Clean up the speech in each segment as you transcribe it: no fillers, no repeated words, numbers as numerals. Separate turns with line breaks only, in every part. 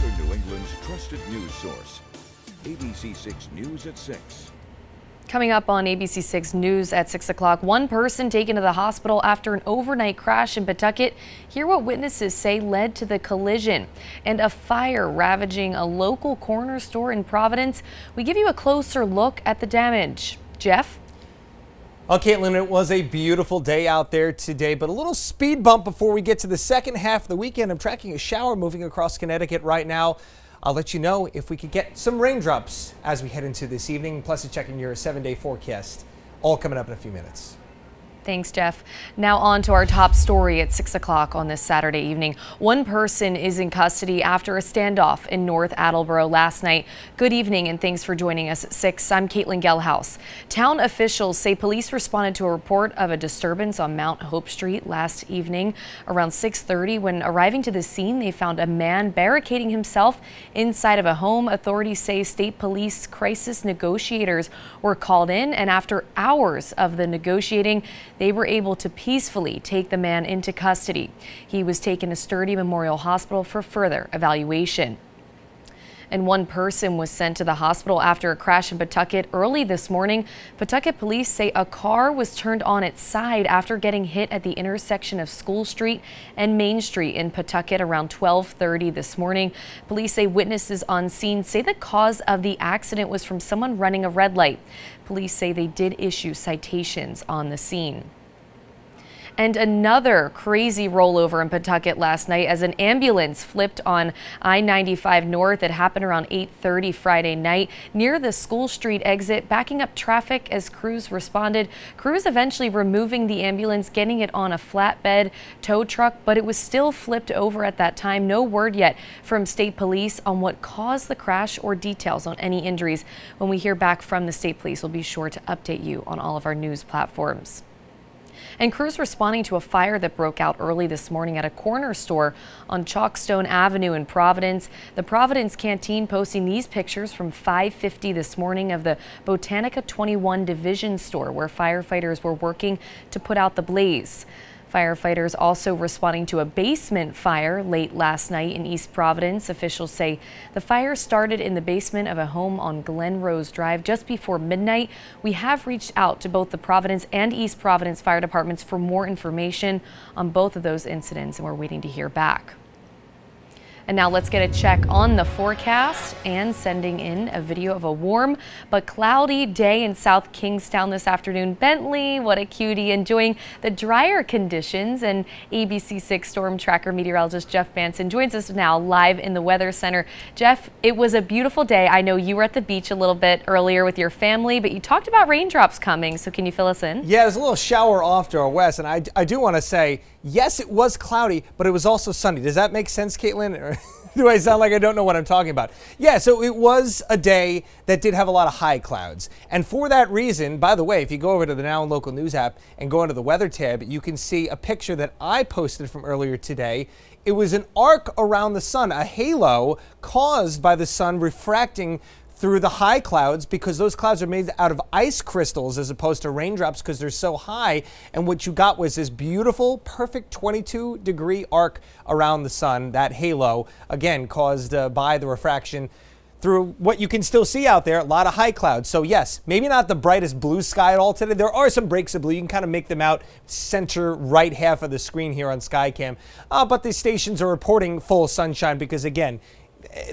Northern New England's trusted news source. ABC 6 News at 6.
Coming up on ABC 6 News at 6 o'clock, one person taken to the hospital after an overnight crash in Pawtucket. Hear what witnesses say led to the collision. And a fire ravaging a local corner store in Providence. We give you a closer look at the damage. Jeff?
Well, Caitlin, it was a beautiful day out there today, but a little speed bump before we get to the second half of the weekend. I'm tracking a shower moving across Connecticut right now. I'll let you know if we could get some raindrops as we head into this evening, plus checking your 7-day forecast. All coming up in a few minutes.
Thanks, Jeff. Now on to our top story at 6 o'clock on this Saturday evening. One person is in custody after a standoff in North Attleboro last night. Good evening and thanks for joining us at 6. I'm Caitlin Gelhaus. Town officials say police responded to a report of a disturbance on Mount Hope Street last evening around 6:30. When arriving to the scene, they found a man barricading himself inside of a home. Authorities say state police crisis negotiators were called in, and after hours of the negotiating, they were able to peacefully take the man into custody. He was taken to Sturdy Memorial Hospital for further evaluation. And one person was sent to the hospital after a crash in Pawtucket early this morning. Pawtucket police say a car was turned on its side after getting hit at the intersection of School Street and Main Street in Pawtucket around 12:30 this morning. Police say witnesses on scene say the cause of the accident was from someone running a red light. Police say they did issue citations on the scene. And another crazy rollover in Pawtucket last night as an ambulance flipped on I-95 North. It happened around 8:30 Friday night near the School Street exit, backing up traffic as crews responded. Crews eventually removing the ambulance, getting it on a flatbed tow truck, but it was still flipped over at that time. No word yet from state police on what caused the crash or details on any injuries. When we hear back from the state police, we'll be sure to update you on all of our news platforms. And crews responding to a fire that broke out early this morning at a corner store on Chalkstone Avenue in Providence. The Providence Canteen posting these pictures from 5:50 this morning of the Botanica 21 Division store where firefighters were working to put out the blaze. Firefighters also responding to a basement fire late last night in East Providence. Officials say the fire started in the basement of a home on Glen Rose Drive just before midnight. We have reached out to both the Providence and East Providence fire departments for more information on both of those incidents, and we're waiting to hear back. And now let's get a check on the forecast and sending in a video of a warm but cloudy day in South Kingstown this afternoon. Bentley, what a cutie, enjoying the drier conditions. And ABC 6 Storm Tracker meteorologist Jeff Manson joins us now live in the Weather Center. Jeff, it was a beautiful day. I know you were at the beach a little bit earlier with your family, but you talked about raindrops coming. So can you fill us in?
Yeah, there's a little shower off to our west, and I do want to say, yes, it was cloudy, but it was also sunny. Does that make sense, Caitlin? Or do I sound like I don't know what I'm talking about? Yeah, so it was a day that did have a lot of high clouds. And for that reason, by the way, if you go over to the Now and Local News app and go into the weather tab, you can see a picture that I posted from earlier today. It was an arc around the sun, a halo caused by the sun refracting through the high clouds, because those clouds are made out of ice crystals as opposed to raindrops because they're so high. And what you got was this beautiful, perfect 22-degree arc around the sun, that halo, again, caused by the refraction through what you can still see out there, a lot of high clouds. So yes, maybe not the brightest blue sky at all today. There are some breaks of blue. You can kind of make them out center right half of the screen here on Skycam. But the stations are reporting full sunshine because, again,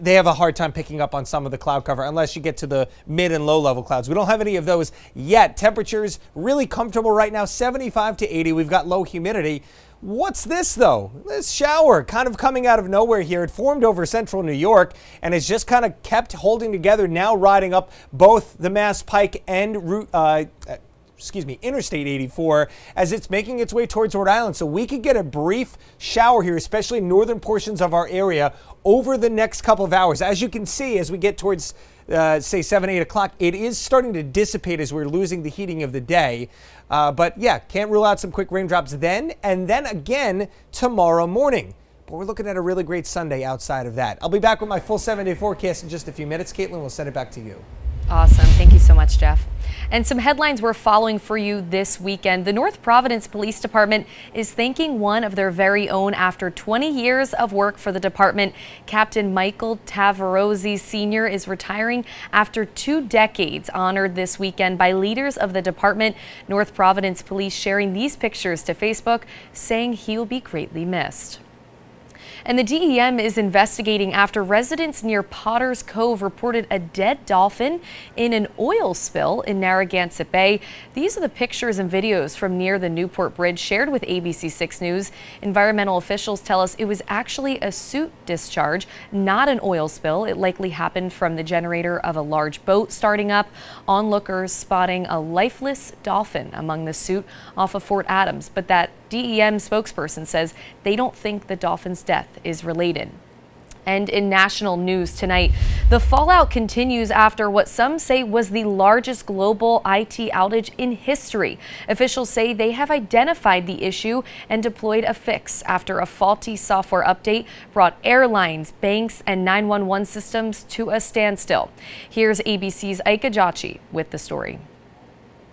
they have a hard time picking up on some of the cloud cover unless you get to the mid and low level clouds. We don't have any of those yet. Temperatures really comfortable right now, 75 to 80. We've got low humidity. What's this though? This shower kind of coming out of nowhere here. It formed over central New York and it's just kind of kept holding together, now riding up both the Mass Pike and Interstate 84 as it's making its way towards Rhode Island. So we could get a brief shower here, especially in northern portions of our area over the next couple of hours. As you can see, as we get towards say 7, 8 o'clock, it is starting to dissipate as we're losing the heating of the day. But yeah, can't rule out some quick raindrops then, and then again tomorrow morning. But we're looking at a really great Sunday outside of that. I'll be back with my full 7-day forecast in just a few minutes. Caitlin, we'll send it back to you.
Awesome. Thank you so much, Jeff. And some headlines we're following for you this weekend. The North Providence Police Department is thanking one of their very own after 20 years of work for the department. Captain Michael Tavarozzi Sr. is retiring after 2 decades, honored this weekend by leaders of the department. North Providence Police sharing these pictures to Facebook, saying he will be greatly missed. And the DEM is investigating after residents near Potter's Cove reported a dead dolphin in an oil spill in Narragansett Bay. These are the pictures and videos from near the Newport Bridge shared with ABC6 News. Environmental officials tell us it was actually a soot discharge, not an oil spill. It likely happened from the generator of a large boat starting up. Onlookers spotting a lifeless dolphin among the soot off of Fort Adams, but that DEM spokesperson says they don't think the dolphin's death is related. And in national news tonight, the fallout continues after what some say was the largest global IT outage in history. Officials say they have identified the issue and deployed a fix after a faulty software update brought airlines, banks, and 911 systems to a standstill. Here's ABC's Ike Ajachi with the story.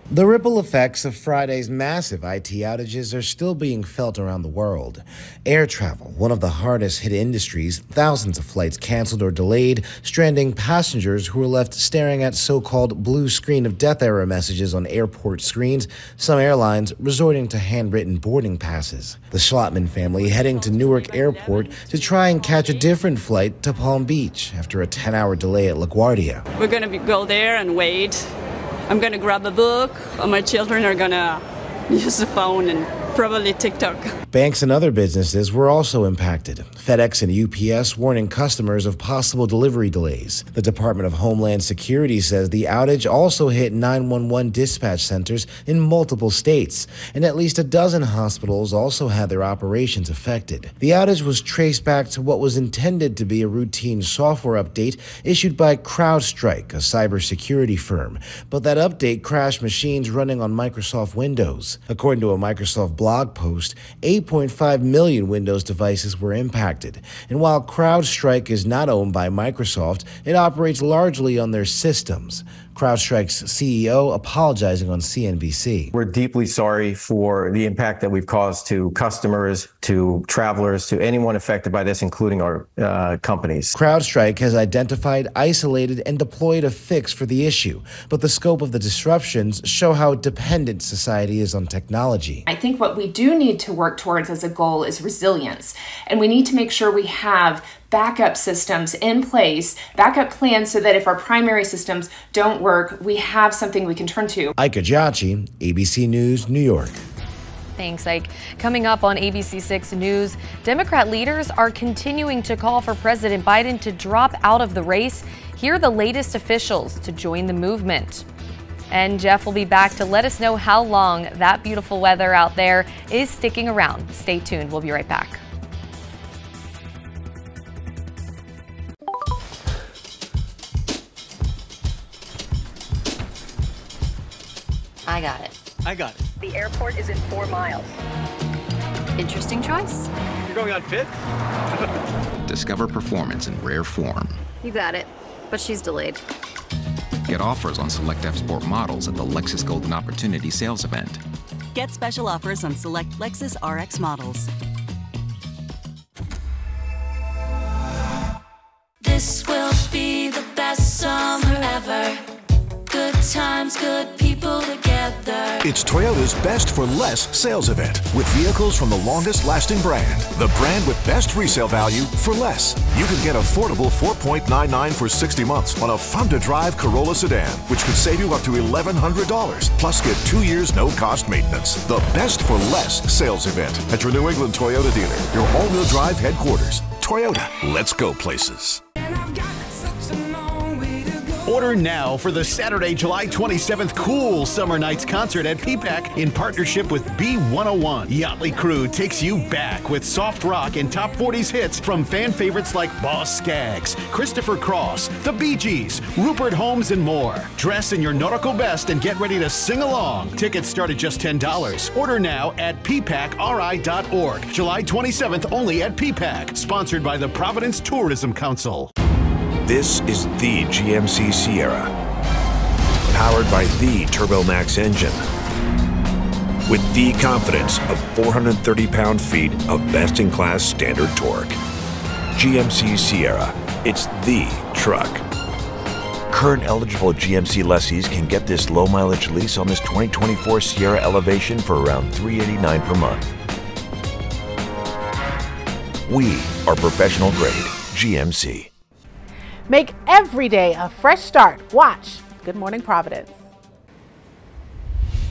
The ripple effects of Friday's massive IT outages are still being felt around the world. Air travel, one of the hardest hit industries, thousands of flights canceled or delayed, stranding passengers who were left staring at so-called blue screen of death error messages on airport screens, some airlines resorting to handwritten boarding passes. The Schlotman family heading to Newark Airport to try and catch a different flight to Palm Beach after a 10-hour delay at LaGuardia.
We're going to go there and wait. I'm going to grab a book, or my children are going to use the phone and probably TikTok.
Banks and other businesses were also impacted. FedEx and UPS warning customers of possible delivery delays. The Department of Homeland Security says the outage also hit 911 dispatch centers in multiple states, and at least a dozen hospitals also had their operations affected. The outage was traced back to what was intended to be a routine software update issued by CrowdStrike, a cybersecurity firm, but that update crashed machines running on Microsoft Windows. According to a Microsoft blog post, 8.5 million Windows devices were impacted. And while CrowdStrike is not owned by Microsoft, it operates largely on their systems. CrowdStrike's CEO apologizing on CNBC.
We're deeply sorry for the impact that we've caused to customers, to travelers, to anyone affected by this, including our companies.
CrowdStrike has identified, isolated, and deployed a fix for the issue, but the scope of the disruptions show how dependent society is on technology.
I think what we do need to work towards as a goal is resilience, and we need to make sure we have backup systems in place, backup plans, so that if our primary systems don't work, we have something we can turn to.
Ike Ajachi, ABC News, New York.
Thanks, Ike. Coming up on ABC6 News, Democrat leaders are continuing to call for President Biden to drop out of the race. Here are the latest officials to join the movement. And Jeff will be back to let us know how long that beautiful weather out there is sticking around. Stay tuned. We'll be right back.
I got it.
I got it.
The airport is in 4 miles.
Interesting choice.
You're going on 5th?
Discover performance in rare form.
You got it, but she's delayed.
Get offers on select F-Sport models at the Lexus Golden Opportunity sales event.
Get special offers on select Lexus RX models.
This will be the best summer ever. Good times, good people together.
It's Toyota's Best for Less sales event with vehicles from the longest lasting brand. The brand with best resale value for less. You can get affordable 4.99 for 60 months on a fun to drive Corolla sedan, which could save you up to $1,100. Plus get 2 years no cost maintenance. The Best for Less sales event at your New England Toyota dealer, your all-wheel drive headquarters. Toyota, let's go places.
Order now for the Saturday, July 27th Cool Summer Nights concert at PPAC in partnership with B101. Yachtly Crew takes you back with soft rock and top 40s hits from fan favorites like Boss Skaggs, Christopher Cross, The Bee Gees, Rupert Holmes, and more. Dress in your nautical best and get ready to sing along. Tickets start at just $10. Order now at ppacri.org. July 27th only at PPAC. Sponsored by the Providence Tourism Council.
This is the GMC Sierra.
powered by the TurboMax engine. With the confidence of 430 pound-feet of best-in-class standard torque. GMC Sierra, it's the truck. Current eligible GMC lessees can get this low-mileage lease on this 2024 Sierra Elevation for around $389 per month. We are professional-grade GMC.
Make every day a fresh start. Watch Good Morning Providence.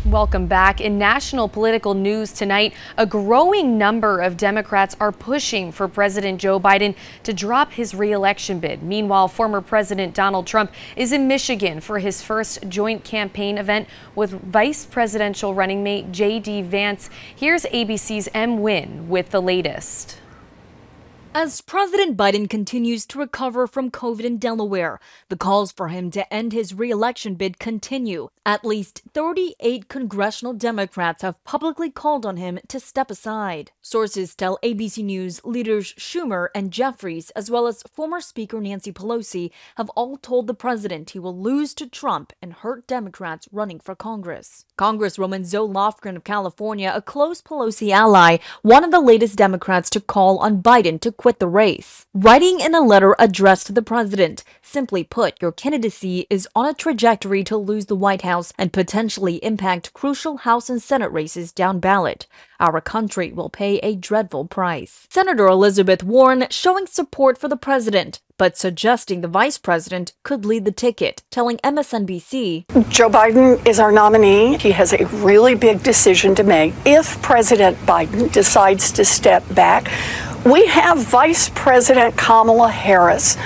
Welcome back. In national political news tonight, a growing number of Democrats are pushing for President Joe Biden to drop his re-election bid. Meanwhile, former President Donald Trump is in Michigan for his first joint campaign event with vice presidential running mate J.D. Vance. Here's ABC's M. Nguyen with the latest.
As President Biden continues to recover from COVID in Delaware, the calls for him to end his re-election bid continue. At least 38 congressional Democrats have publicly called on him to step aside. Sources tell ABC News leaders Schumer and Jeffries, as well as former Speaker Nancy Pelosi, have all told the president he will lose to Trump and hurt Democrats running for Congress. Congresswoman Zoe Lofgren of California, a close Pelosi ally, one of the latest Democrats to call on Biden to quit the race. Writing in a letter addressed to the president, simply put, your candidacy is on a trajectory to lose the White House and potentially impact crucial House and Senate races down ballot. Our country will pay a dreadful price. Senator Elizabeth Warren showing support for the president, but suggesting the vice president could lead the ticket, telling MSNBC,
Joe Biden is our nominee. He has a really big decision to make. If President Biden decides to step back, we have Vice President Kamala Harris,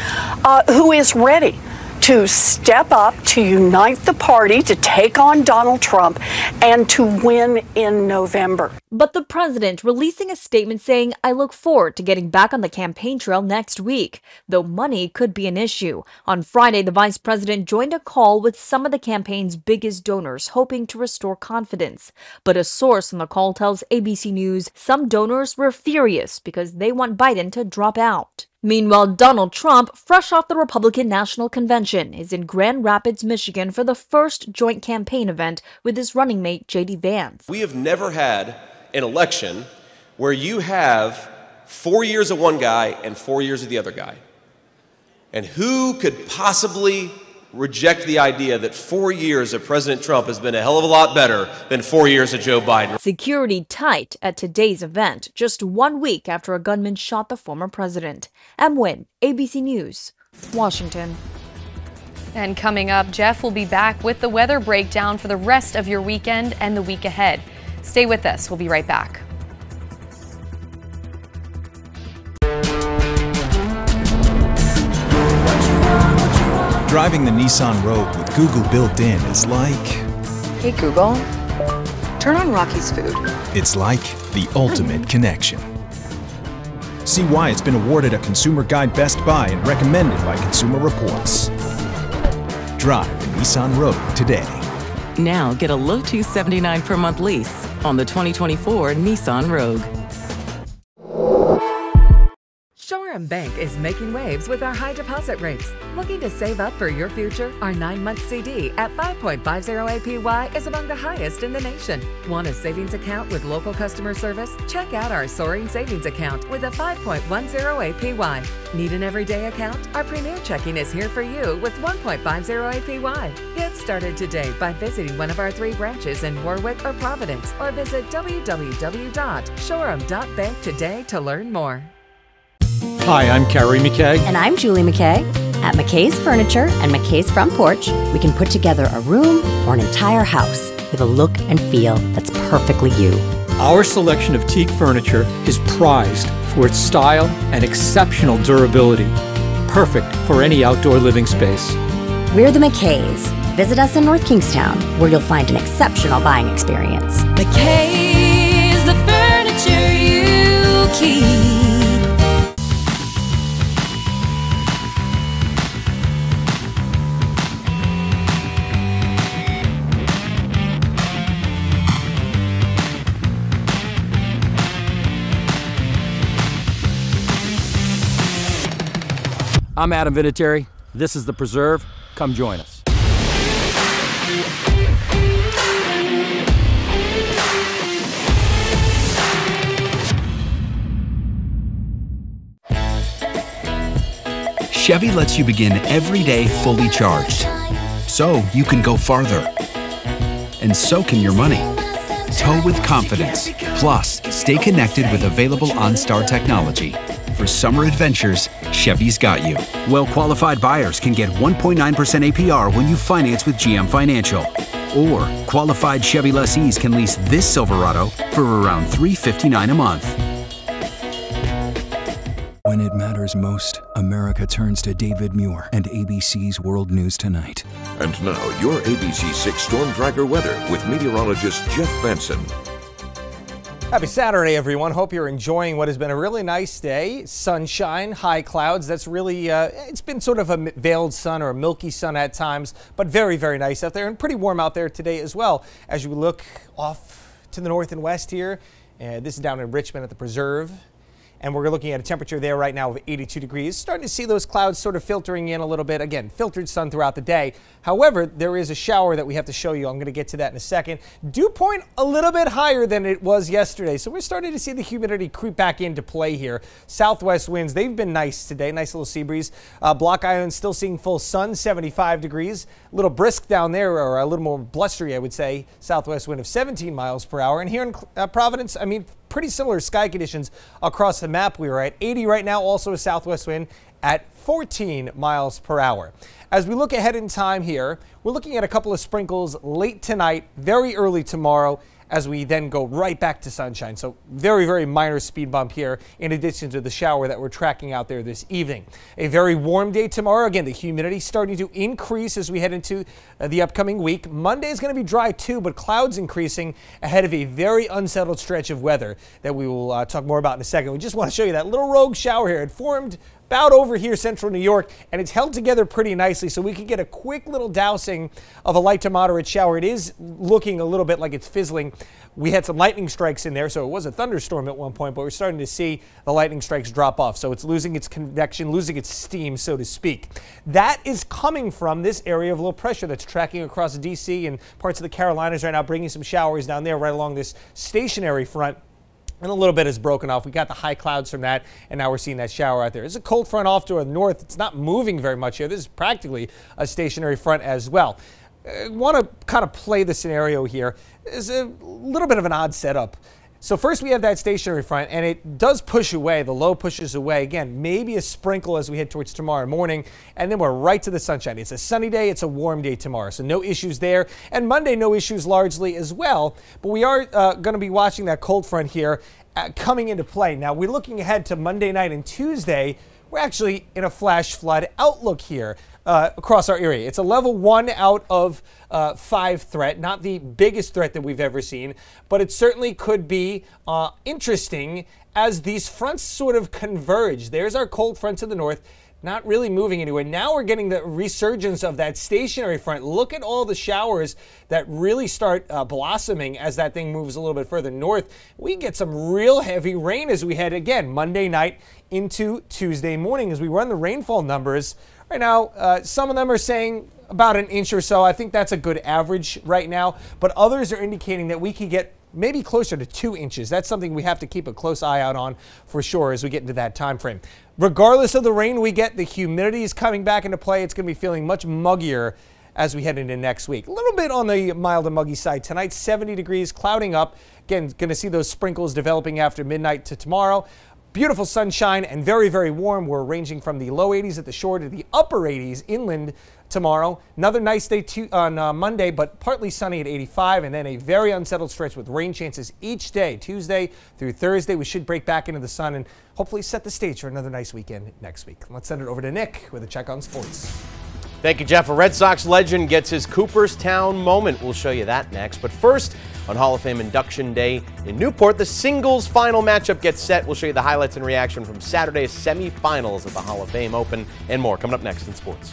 who is ready to step up, to unite the party, to take on Donald Trump, and to win in November.
But the president releasing a statement saying, I look forward to getting back on the campaign trail next week, though money could be an issue. On Friday, the vice president joined a call with some of the campaign's biggest donors, hoping to restore confidence. But a source on the call tells ABC News some donors were furious because they want Biden to drop out. Meanwhile, Donald Trump, fresh off the Republican National Convention, is in Grand Rapids, Michigan for the first joint campaign event with his running mate J.D. Vance.
We have never had an election where you have 4 years of one guy and 4 years of the other guy. And who could possibly reject the idea that 4 years of President Trump has been a hell of a lot better than 4 years of Joe Biden?
Security tight at today's event, just 1 week after a gunman shot the former president. M. Nguyen, ABC News, Washington.
And coming up, Jeff will be back with the weather breakdown for the rest of your weekend and the week ahead. Stay with us. We'll be right back.
Driving the Nissan Rogue with Google built in is like...
Hey Google, turn on Rocky's Food.
It's like the ultimate connection. See why it's been awarded a Consumer Guide Best Buy and recommended by Consumer Reports. Drive the Nissan Rogue today.
Now get a low $279 per month lease on the 2024 Nissan Rogue.
Shoreham Bank is making waves with our high deposit rates. Looking to save up for your future? Our 9-month CD at 5.50 APY is among the highest in the nation. Want a savings account with local customer service? Check out our Soaring Savings Account with a 5.10 APY. Need an everyday account? Our Premier Checking is here for you with 1.50 APY. Get started today by visiting one of our 3 branches in Warwick or Providence, or visit www.shoreham.bank today to learn more.
Hi, I'm Carrie McKay.
And I'm Julie McKay. At McKay's Furniture and McKay's Front Porch, we can put together a room or an entire house with a look and feel that's perfectly you.
Our selection of teak furniture is prized for its style and exceptional durability. Perfect for any outdoor living space.
We're the McKays. Visit us in North Kingstown, where you'll find an exceptional buying experience.
McKay's, the furniture you keep.
I'm Adam Vinatieri. This is The Preserve. Come join us.
Chevy lets you begin every day fully charged, so you can go farther. And so can your money. Tow with confidence. Plus, stay connected with available OnStar technology. For summer adventures, Chevy's got you. Well-qualified buyers can get 1.9% APR when you finance with GM Financial. Or qualified Chevy lessees can lease this Silverado for around $359 a month.
When it matters most, America turns to David Muir and ABC's World News Tonight.
And now, your ABC 6 Storm Tracker weather with meteorologist Jeff Benson.
Happy Saturday, everyone. Hope you're enjoying what has been a really nice day. Sunshine, high clouds. That's really, it's been sort of a veiled sun or a milky sun at times, but very, very nice out there and pretty warm out there today as well. As you look off to the north and west here, this is down in Richmond at the Preserve. And we're looking at a temperature there right now of 82 degrees. Starting to see those clouds sort of filtering in a little bit. Again, filtered sun throughout the day. However, there is a shower that we have to show you. I'm going to get to that in a second. Dew point a little bit higher than it was yesterday. So we're starting to see the humidity creep back into play here. Southwest winds, they've been nice today. Nice little sea breeze. Block Island still seeing full sun, 75 degrees. A little brisk down there, or a little more blustery, I would say. Southwest wind of 17 miles per hour. And here in Providence, I mean, pretty similar sky conditions across the map. We are at 80 right now, also a southwest wind at 14 miles per hour. As we look ahead in time here, we're looking at a couple of sprinkles late tonight, very early tomorrow, as we then go right back to sunshine. So very, very minor speed bump here in addition to the shower that we're tracking out there this evening. A very warm day tomorrow. Again, the humidity starting to increase as we head into the upcoming week. Monday is going to be dry too, but clouds increasing ahead of a very unsettled stretch of weather that we will talk more about in a second. We just want to show you that little rogue shower here. It formed about over here, central New York, and it's held together pretty nicely, so we can get a quick little dousing of a light to moderate shower. It is looking a little bit like it's fizzling. We had some lightning strikes in there, so it was a thunderstorm at one point, but we're starting to see the lightning strikes drop off. So it's losing its convection, losing its steam, so to speak. That is coming from this area of low pressure that's tracking across D.C. and parts of the Carolinas right now, bringing some showers down there right along this stationary front. And a little bit has broken off. We got the high clouds from that, and now we're seeing that shower out there. There's a cold front off to the north. It's not moving very much here. This is practically a stationary front as well. I want to kind of play the scenario here. It's a little bit of an odd setup. So first we have that stationary front, and it does push away. The low pushes away. Again, maybe a sprinkle as we head towards tomorrow morning, and then we're right to the sunshine. It's a sunny day. It's a warm day tomorrow, so no issues there. And Monday, no issues largely as well. But we are going to be watching that cold front here coming into play. Now, we're looking ahead to Monday night and Tuesday. We're actually in a flash flood outlook here across our area. It's a level 1 out of 5 threat, not the biggest threat that we've ever seen, but it certainly could be interesting as these fronts sort of converge. There's our cold front to the north, not really moving anywhere. Now we're getting the resurgence of that stationary front. Look at all the showers that really start blossoming as that thing moves a little bit further north. We get some real heavy rain as we head again Monday night into Tuesday morning. As we run the rainfall numbers right now, some of them are saying about an inch or so. I think that's a good average right now, but others are indicating that we could get maybe closer to 2 inches. That's something we have to keep a close eye out on for sure as we get into that time frame. Regardless of the rain we get, the humidity is coming back into play. It's going to be feeling much muggier as we head into next week. A little bit on the mild and muggy side tonight, 70 degrees, clouding up. Again, going to see those sprinkles developing after midnight to tomorrow. Beautiful sunshine and very, very warm. We're ranging from the low 80s at the shore to the upper 80s inland tomorrow. Another nice day on Monday, but partly sunny at 85, and then a very unsettled stretch with rain chances each day, Tuesday through Thursday. We should break back into the sun and hopefully set the stage for another nice weekend next week. Let's send it over to Nick with a check on sports.
Thank you, Jeff. A Red Sox legend gets his Cooperstown moment. We'll show you that next. But first, on Hall of Fame Induction Day in Newport, the singles final matchup gets set. We'll show you the highlights and reaction from Saturday's semifinals at the Hall of Fame Open and more coming up next in sports.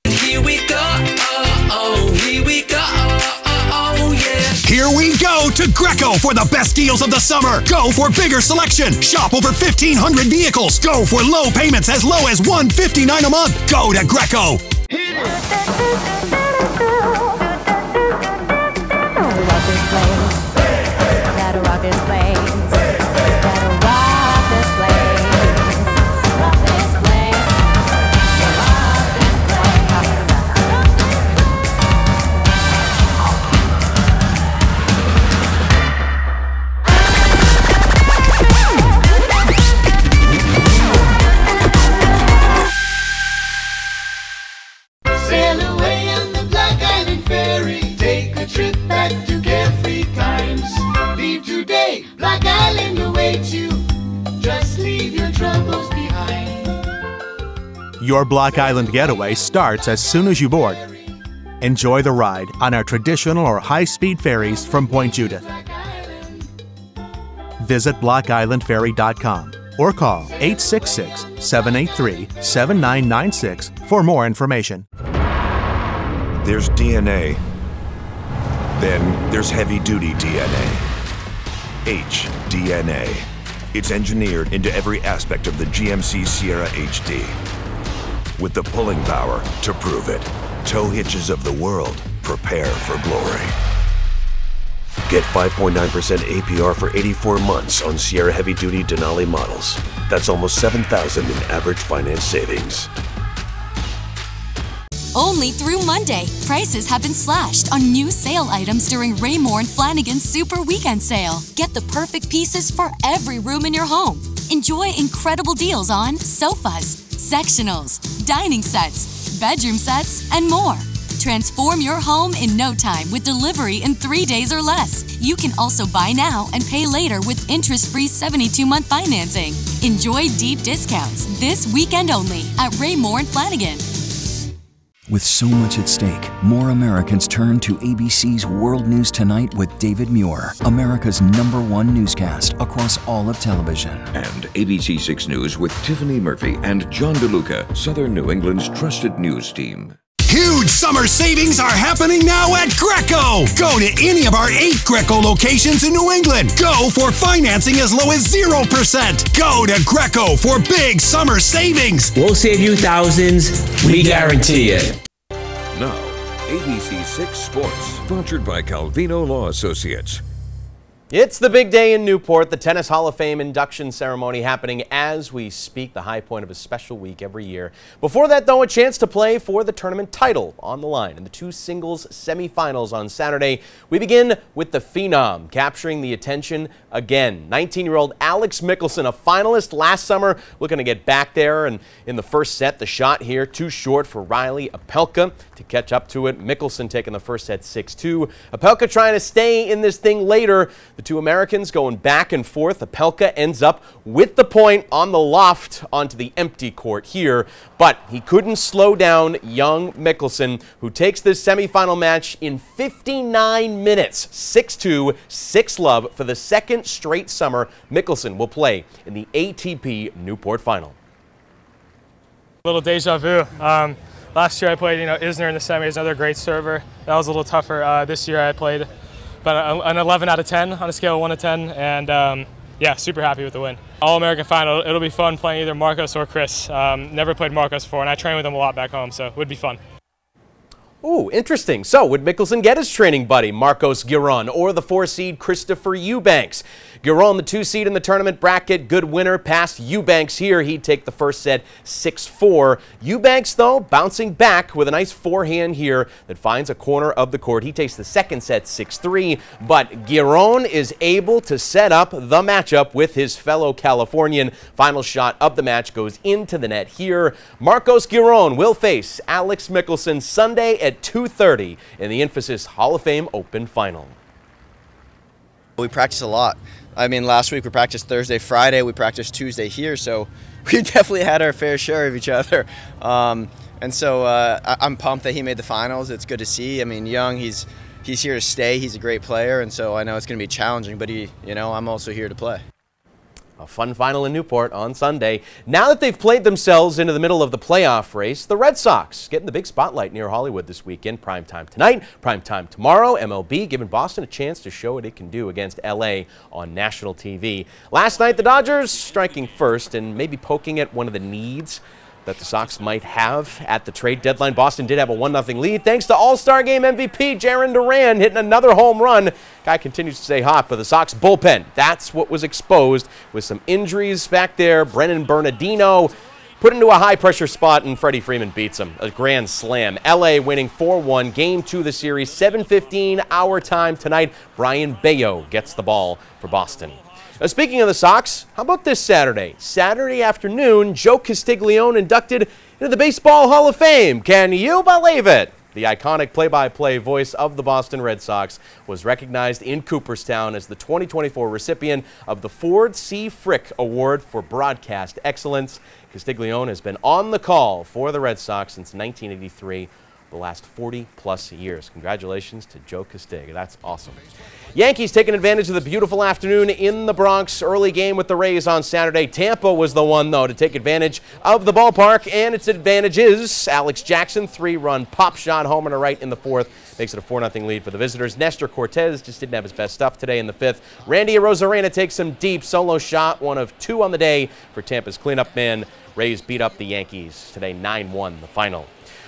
Here we go, here we go, yeah.
Here we go to Greco for the best deals of the summer. Go for bigger selection. Shop over 1,500 vehicles. Go for low payments as low as $159 a month. Go to Greco.
Your Block Island getaway starts as soon as you board. Enjoy the ride on our traditional or high-speed ferries from Point Judith. Visit blockislandferry.com or call 866-783-7996 for more information.
There's DNA. Then there's heavy-duty DNA. HDNA. It's engineered into every aspect of the GMC Sierra HD. With the pulling power to prove it. Tow hitches of the world, prepare for glory. Get 5.9% APR for 84 months on Sierra heavy-duty Denali models. That's almost $7,000 in average finance savings.
Only through Monday, prices have been slashed on new sale items during Raymore and Flanigan's Super Weekend Sale. Get the perfect pieces for every room in your home. Enjoy incredible deals on sofas, sectionals, dining sets, bedroom sets, and more. Transform your home in no time with delivery in 3 days or less. You can also buy now and pay later with interest-free 72-month financing. Enjoy deep discounts this weekend only at Raymore and Flanigan.
With so much at stake, more Americans turn to ABC's World News Tonight with David Muir, America's #1 newscast across all of television.
And ABC 6 News with Tiffany Murphy and John DeLuca, Southern New England's trusted news team.
Huge summer savings are happening now at Greco. Go to any of our 8 Greco locations in New England. Go for financing as low as 0%. Go to Greco for big summer savings.
We'll save you thousands. We guarantee it.
Now, ABC 6 Sports, sponsored by Calvino Law Associates.
It's the big day in Newport, the Tennis Hall of Fame induction ceremony happening as we speak, the high point of a special week every year. Before that, though, a chance to play for the tournament title on the line in the 2 singles semifinals on Saturday. We begin with the Phenom, capturing the attention again. 19-year-old Alex Michelsen, a finalist last summer, looking to get back there. And in the first set, the shot here too short for Riley Opelka to catch up to it. Michelsen taking the first set 6-2. Opelka trying to stay in this thing later. The two Americans going back and forth. Opelka ends up with the point on the loft onto the empty court here, but he couldn't slow down young Michelsen, who takes this semifinal match in 59 minutes. 6-2, 6-love for the second straight summer. Michelsen will play in the ATP Newport Final.
A little deja vu. Last year I played, Isner in the semis, another great server. That was a little tougher. This year I played about an 11 out of 10 on a scale of 1 to 10, and yeah, super happy with the win. All-American final, it'll be fun playing either Marcos or Chris. Never played Marcos before, and I train with him a lot back home, so it would be fun.
Ooh, interesting. So, would Michelsen get his training buddy, Marcos Giron, or the 4-seed Christopher Eubanks? Giron, the 2-seed in the tournament bracket, good winner past Eubanks here. He'd take the first set 6-4. Eubanks, though, bouncing back with a nice forehand here that finds a corner of the court. He takes the second set 6-3, but Giron is able to set up the matchup with his fellow Californian. Final shot of the match goes into the net here. Marcos Giron will face Alex Michelsen Sunday at 2:30 in the Infosys Hall of Fame Open Final.
We practice a lot. I mean, last week we practiced Thursday, Friday. We practiced Tuesday here, so we definitely had our fair share of each other. And so I'm pumped that he made the finals. It's good to see. I mean, Young, he's here to stay. He's a great player, and so I know it's going to be challenging, but I'm also here to play.
A fun final in Newport on Sunday. Now that they've played themselves into the middle of the playoff race, the Red Sox getting the big spotlight near Hollywood this weekend. Primetime tonight, primetime tomorrow. MLB giving Boston a chance to show what it can do against LA on national TV. Last night, the Dodgers striking first and maybe poking at one of the needs that the Sox might have at the trade deadline. Boston did have a 1-0 lead thanks to All-Star Game MVP Jarren Duran hitting another home run. Guy continues to stay hot, but the Sox bullpen, that's what was exposed with some injuries back there. Brennan Bernardino put into a high-pressure spot, and Freddie Freeman beats him. A grand slam. L.A. winning 4-1. Game 2 of the series, 7:15 our time tonight. Brian Bayo gets the ball for Boston. Now, speaking of the Sox, how about this Saturday? Saturday afternoon, Joe Castiglione inducted into the Baseball Hall of Fame. Can you believe it? the iconic play-by-play voice of the Boston Red Sox, was recognized in Cooperstown as the 2024 recipient of the Ford C. Frick Award for Broadcast Excellence. Castiglione has been on the call for the Red Sox since 1983, the last 40-plus years. Congratulations to Joe Castig. That's awesome. Yankees taking advantage of the beautiful afternoon in the Bronx. Early game with the Rays on Saturday. Tampa was the one, though, to take advantage of the ballpark and its advantages. Alex Jackson, 3-run pop shot, homer to right in the fourth. Makes it a 4-0 lead for the visitors. Nestor Cortez just didn't have his best stuff today in the fifth. Randy Arozarena takes some deep solo shot, 1 of 2 on the day for Tampa's cleanup man. Rays beat up the Yankees today, 9-1 the final.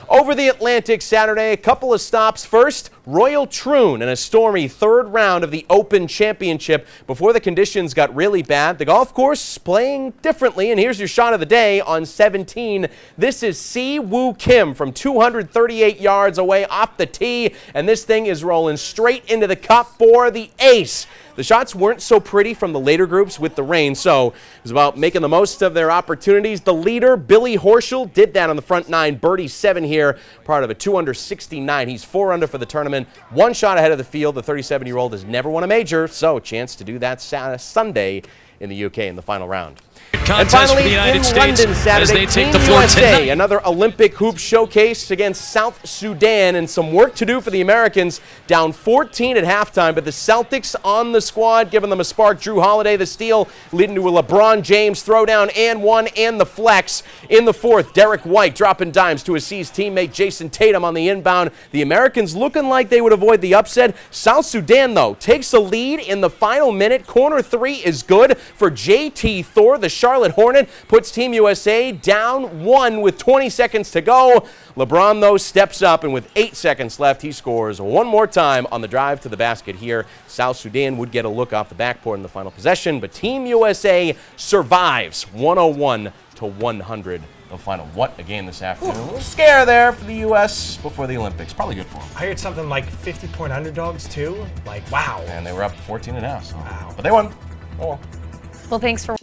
Over the Atlantic Saturday, a couple of stops. First, Royal Troon in a stormy third round of the Open Championship before the conditions got really bad. The golf course playing differently, and here's your shot of the day on 17. This is Si Woo Kim from 238 yards away off the tee, and this thing is rolling straight into the cup for the ace. The shots weren't so pretty from the later groups with the rain, so it was about making the most of their opportunities. The leader, Billy Horschel, did that on the front 9, birdie 7 here, part of a 2-under-69. He's 4 under for the tournament, 1 shot ahead of the field. The 37-year-old has never won a major, so chance to do that Sunday in the UK in the final round. And finally,
for the United
in
States
London Saturday,
as they take
Team
the floor
USA,
tonight.
another Olympic hoop showcase against South Sudan, and some work to do for the Americans. Down 14 at halftime, but the Celtics on the squad, giving them a spark. Drew Holiday, the steal, leading to a LeBron James throwdown and 1 and the flex. In the fourth, Derek White dropping dimes to his teammate Jason Tatum on the inbound. The Americans looking like they would avoid the upset. South Sudan, though, takes a lead in the final minute. Corner 3 is good for J.T. Thor. The Charlotte Hornet puts Team USA down 1 with 20 seconds to go. LeBron, though, steps up, and with 8 seconds left, he scores one more time on the drive to the basket here. South Sudan would get a look off the backboard in the final possession, but Team USA survives 101-100. The final. What a game this afternoon. A little scare there for the U.S. before the Olympics. Probably good for them.
I heard something like 50-point underdogs, too. Like, wow.
And they were up 14.5. So. Wow. But they won. Oh well.
Well, thanks for